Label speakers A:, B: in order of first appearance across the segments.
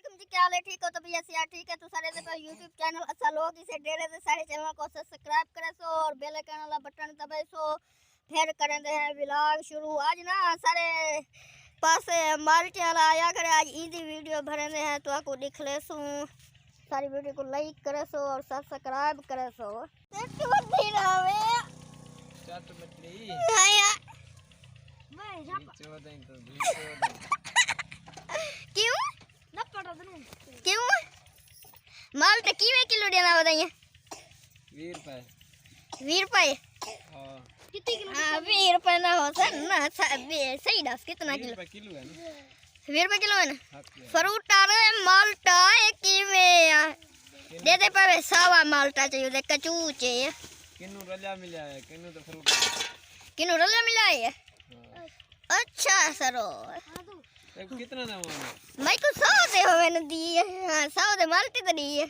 A: वालेकुम जी, क्या हाल है? ठीक हो? तो भैया सिया ठीक है तो सारे दे यूट्यूब चैनल अच्छा लोग इसे डेरे दे सारे चैनल को सब्सक्राइब करे सो और बेल आइकन वाला बटन दबाए सो फिर करें दे व्लॉग शुरू। आज ना सारे पास मार्च वाला आया करे, आज ईदी वीडियो भरे दे हैं तो आपको दिख ले सो, सारी वीडियो को लाइक करे सो और सब्सक्राइब करे सो। क्यों माल्टा किवे किलो देना बताइए?
B: 20 रुपए।
A: 20 रुपए?
B: हाँ।
A: कितने किलो? 20 रुपए ना हो सर ना, सही दस कितना किलो?
B: 20 रुपए किलो है ना।
A: 20 रुपए किलो है ना। फ्रूट आ रहे माल्टा किवे दे दे पे सावा माल्टा चाहिए दे कचू चाहिए।
B: किन्नू रलिया मिला है, किन्नू तो फ्रूट
A: किन्नू रलिया मिला है। अच्छा सरो
B: कितना ना हुआ?
A: मैं को 100 दे हो मैंने दी है। हां 100 दे माल्टी तो दी है।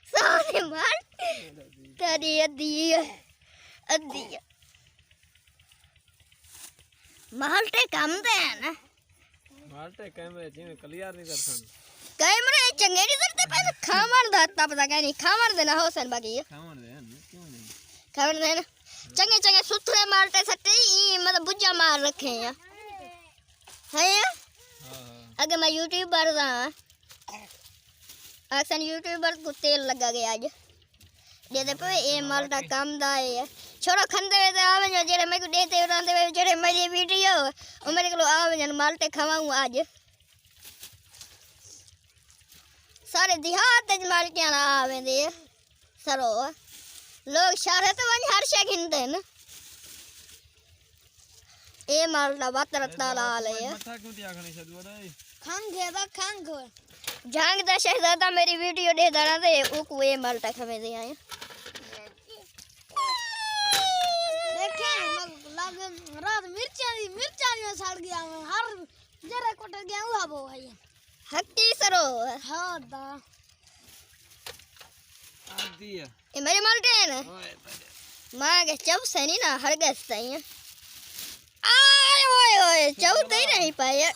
A: 100 दे माल्टी तो दी है अद्दी माल्टे कम दे ना।
B: माल्टे कैमरे जी क्लियर नहीं करसन।
A: कैमरे चंगे नहीं करते पर खामर दाता पता क्या नहीं खामर देना हो सन बाकी है।
B: खामर दे क्यों नहीं?
A: खामर देना चंगे चंगे सुथरे माल्टे सट्टे मतलब बुज्जा मार रखे हैं है। अगर मैं यूट्यूबर था अक्सर यूट्यूबर को तेल लगा गया आज दे दे पे ये माल्टा काम दा है छोड़ो खंदे दे आवे जो जेरे मैं को देते रहंदे वे जेरे मेरी वीडियो ओ मेरे को आवे जन माल्टे खवाऊं आज सारे देहात में माल्टे आवे दे सरो लोग शहर तो वहीं हर शे गिनते हैं ए माल्टा बातरता लाल है
B: मथा क्यों दिया खने सदुआ दे
A: खांग है बा खांग झांग दा शहजादा मेरी वीडियो दे दरा दे ओ को ए माल्टा खवे दे आए देखे लागे रात मिर्चा सड़ गया हर जरे कोट गया हुआ वो है हक्की सरो हां दा
B: आदि है
A: ए मेरे माल्टे है ना मां के चब से नहीं ना हर गस सही है आय ओए ओए चब तो ही नहीं पाए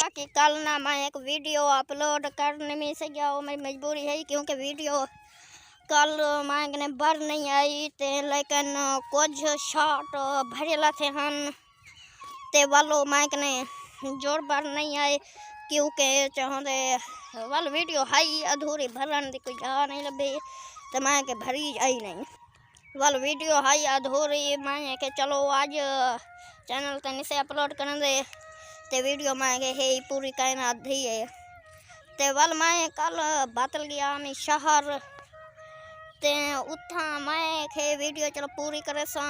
A: बाकी कल ना मैं एक वीडियो अपलोड करने में से गया वो मेरी मजबूरी है क्योंकि वीडियो कल मैं भर नहीं आई ते लेकिन कुछ शॉट भरेला थे हन ते वालो मैं जोर भर नहीं आए क्योंकि चाहते वाल वीडियो हाई अधूरी भरन दी कोई जा नहीं लगे तो मैं के भरी आई नहीं वाल वीडियो हाई अधूरी मैं के चलो आज चैनल तनी से अपलोड कर दे ते वीडियो मैं के है पूरी कहना आधी है ते वाल मैं कल बातल गया मैं शहर ते उठा मैं के वीडियो चलो पूरी करे सा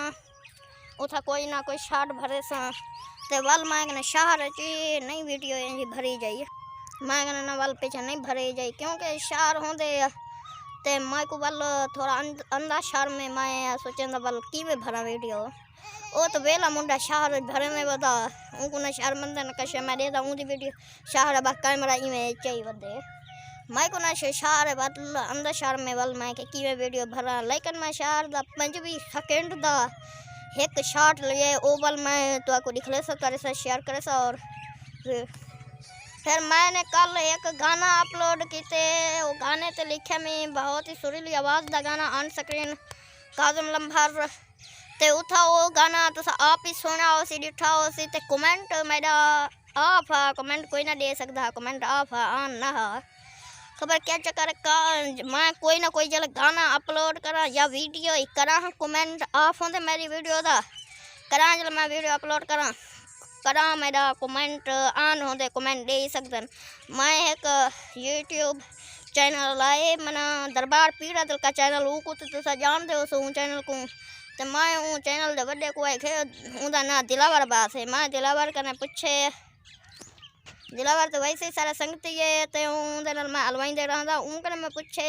A: उठा कोई ना कोई शॉट भरे सा ते वाल मैं शहर ची नहीं वीडियो यही भरी जाइए मैं ना वाल पीछे नहीं भरे जाए क्योंकि शहर होंदे ते मैं को वाल थोड़ा अंदा शहर में मैं सोचे वाल की में भरा वीडियो ओ तो वेला मुंडा शहर भरे में बता उनको ना शहर मंदे न कशे मैं देता ऊँची वीडियो शहर बा कैमरा इमेज चाहिए बदे मैं को ना शहर बदल अंदर शहर में वाल मैं के की वीडियो भरा लेकिन मैं शहर दा 5 सेकंड दा एक शॉट लिए ओ वाल मैं तो आपको दिखले सब करे से शेयर करे सा और फिर मैंने कल एक गाना अपलोड किए वो गाने ते लिखे में बहुत ही सुरीली आवाज़ दा गाना ऑन स्क्रीन काजम लम्भर ते उठा वो गाना तो आप ही सुना हो सी दिखा हो सी ते कमेंट मेरा ऑफ है कमेंट कोई ना दे सकता कमेंट ऑफ है ऑन ना है खबर क्या चक्कर का मैं कोई ना कोई जल गाना अपलोड करा या वीडियो करा कमेंट ऑफ होते मेरी वीडियो दा करा जल मैं वीडियो अपलोड करा मेरा कमेंट ऑन होते कमेंट दे सकते मैं एक यूट्यूब चैनल लाए मना दरबार पीड़ा दिल का चैनल वो को तो जानते हो सो चैनल को तो मैं वो चैनल दे बड़े को है उदा ना दिलावर बात है मैं दिलावर करने पूछे दिलावर तो वैसे ही सारा संगती है तो मैं हलवाई दे रहा था उनके मैं पूछे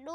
A: 2